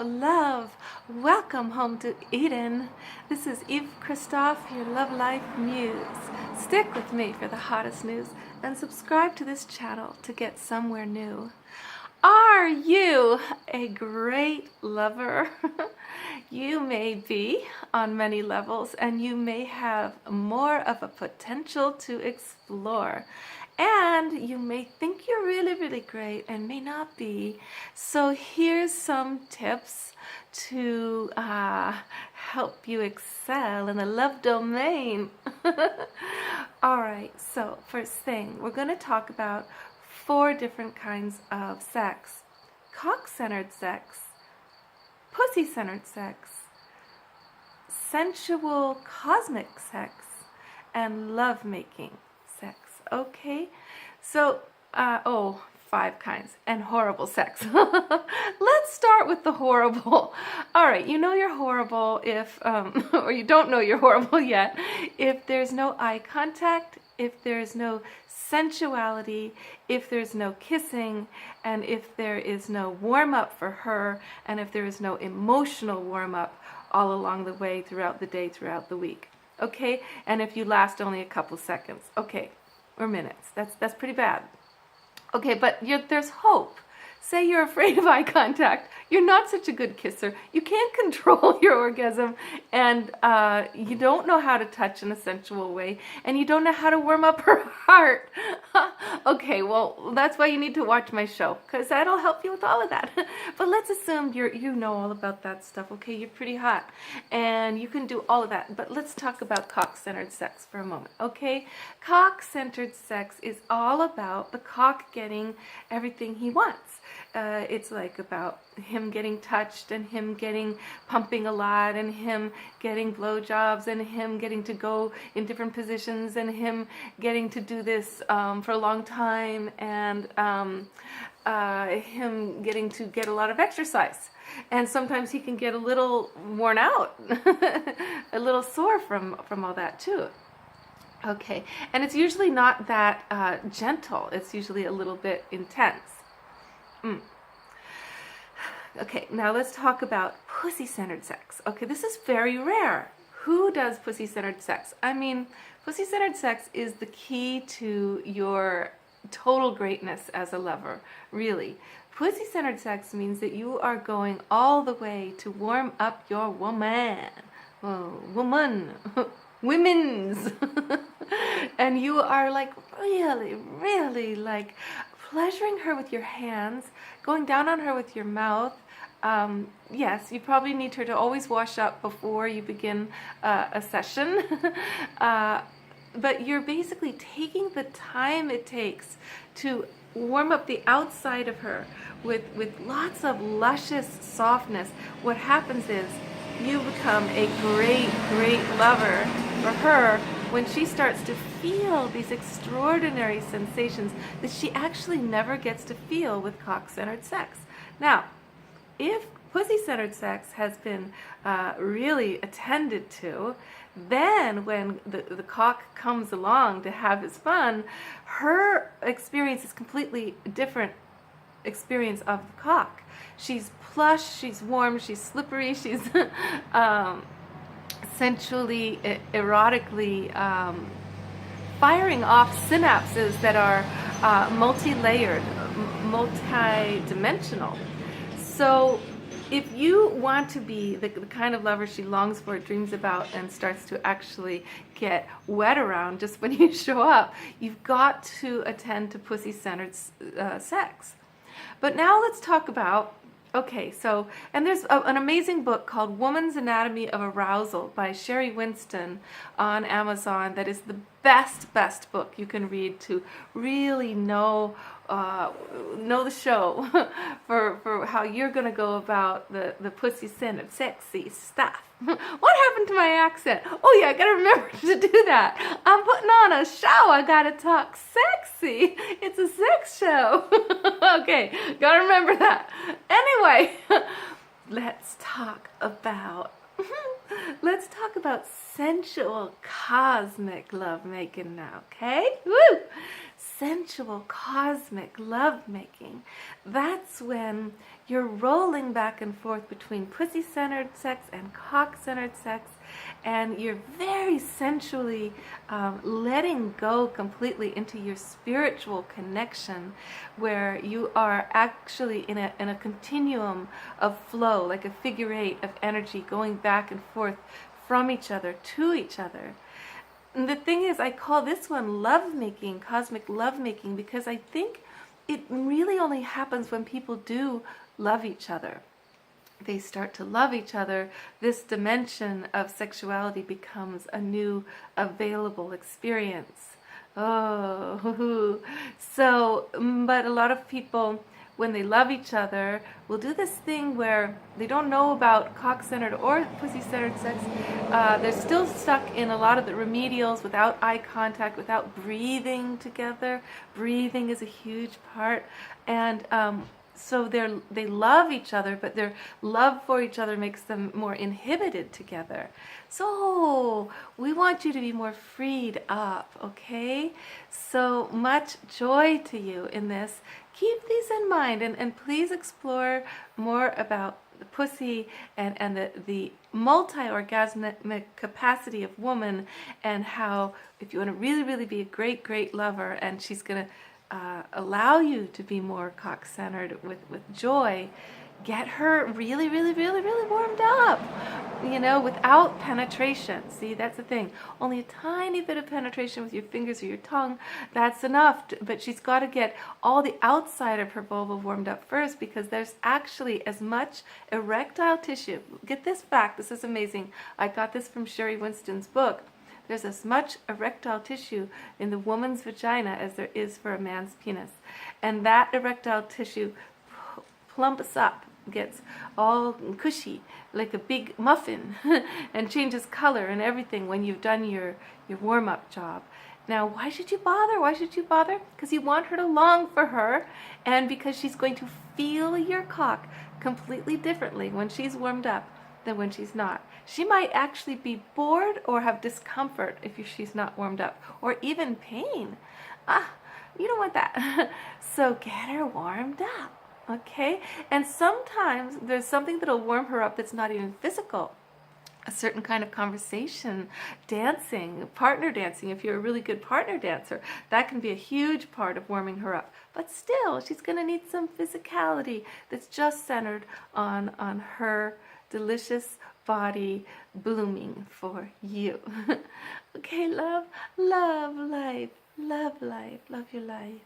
love. Welcome home to Eden. This is Eve Christoph, your love life muse. Stick with me for the hottest news and subscribe to this channel to get somewhere new. Are you a great lover? You may be on many levels, and you may have more of a potential to explore. And you may think you're really, really great and may not be. So here's some tips to help you excel in the love domain. All right, so first thing, we're going to talk about 4 different kinds of sex: cock-centered sex, pussy-centered sex, sensual cosmic sex, and love-making sex. Okay, so 5 kinds, and horrible sex. Let's start with the horrible. All right, you know you're horrible if or you don't know you're horrible yet if there's no eye contact, if there's no sensuality, if there's no kissing, and if there is no warm-up for her, and if there is no emotional warm-up all along the way, throughout the day, throughout the week. Okay, and if you last only a couple seconds, okay, or minutes, that's pretty bad. Okay, but there's hope. Say you're afraid of eye contact. You're not such a good kisser. You can't control your orgasm, and you don't know how to touch in a sensual way, and you don't know how to warm up her heart. Okay, well, that's why you need to watch my show, because that'll help you with all of that. But let's assume you know all about that stuff, okay? You're pretty hot, and you can do all of that. But let's talk about cock-centered sex for a moment, okay? Cock-centered sex is all about the cock getting everything he wants. It's like about him getting touched, and him getting pumping a lot, and him getting blowjobs, and him getting to go in different positions, and him getting to do this for a long time, and him getting to get a lot of exercise. And sometimes he can get a little worn out, a little sore from all that too. Okay, and it's usually not that gentle. It's usually a little bit intense. Okay, now let's talk about pussy-centered sex. Okay, this is very rare. Who does pussy-centered sex? I mean, pussy-centered sex is the key to your total greatness as a lover, really. Pussy-centered sex means that you are going all the way to warm up your woman. Women's. And you are like really, really like pleasuring her with your hands, going down on her with your mouth. Yes, you probably need her to always wash up before you begin a session. But you're basically taking the time it takes to warm up the outside of her with lots of luscious softness. What happens is you become a great, great lover for her when she starts to feel these extraordinary sensations that she actually never gets to feel with cock-centered sex. Now, if pussy-centered sex has been really attended to, then when the cock comes along to have his fun, her experience is completely different experience of the cock. She's plush, she's warm, she's slippery, she's sensually, erotically firing off synapses that are multi-layered, multi-dimensional. So if you want to be the kind of lover she longs for, dreams about, and starts to actually get wet around just when you show up, you've got to attend to pussy-centered sex. But now let's talk about, okay, so, and there's an amazing book called Woman's Anatomy of Arousal by Sherry Winston on Amazon that is the best book you can read to really know the show for how you're going to go about the pussy-centered sexy stuff. What happened to my accent? Oh yeah, I got to remember to do that. I'm putting on a show. I got to talk sexy. It's a sex show. Okay, got to remember that. Anyway, let's talk about sensual cosmic lovemaking now, okay? Woo! sensual, cosmic lovemaking, that's when you're rolling back and forth between pussy-centered sex and cock-centered sex, and you're very sensually letting go completely into your spiritual connection, where you are actually in a continuum of flow, like a figure eight of energy going back and forth from each other to each other. And the thing is, I call this one lovemaking, cosmic lovemaking, because I think it really only happens when people do love each other. They start to love each other, this dimension of sexuality becomes a new available experience. Oh, so, but a lot of people, when they love each other, will do this thing where they don't know about cock-centered or pussy-centered sex. They're still stuck in a lot of the remedials, without eye contact, without breathing together. Breathing is a huge part. And so they love each other, but their love for each other makes them more inhibited together. So we want you to be more freed up, okay? So much joy to you in this. Keep these in mind, and please explore more about the pussy and the multi-orgasmic capacity of woman, and how if you want to really, really be a great, great lover, and she's going to allow you to be more cock-centered with joy, get her really, really, really, really warmed up, without penetration. See, that's the thing. Only a tiny bit of penetration with your fingers or your tongue, that's enough. But she's got to get all the outside of her vulva warmed up first, because there's actually as much erectile tissue. Get this fact, this is amazing. I got this from Sherry Winston's book. There's as much erectile tissue in the woman's vagina as there is for a man's penis. And that erectile tissue plumps up, gets all cushy, like a big muffin, and changes color and everything when you've done your warm-up job. Now, why should you bother? Why should you bother? Because you want her to long for her, and because she's going to feel your cock completely differently when she's warmed up than when she's not. She might actually be bored or have discomfort if she's not warmed up, or even pain. You don't want that. So get her warmed up, okay? And sometimes there's something that'll warm her up that's not even physical. A certain kind of conversation, dancing, partner dancing. If you're a really good partner dancer, that can be a huge part of warming her up. But still, she's going to need some physicality that's just centered on her delicious body blooming for you. Okay, love life, love your life.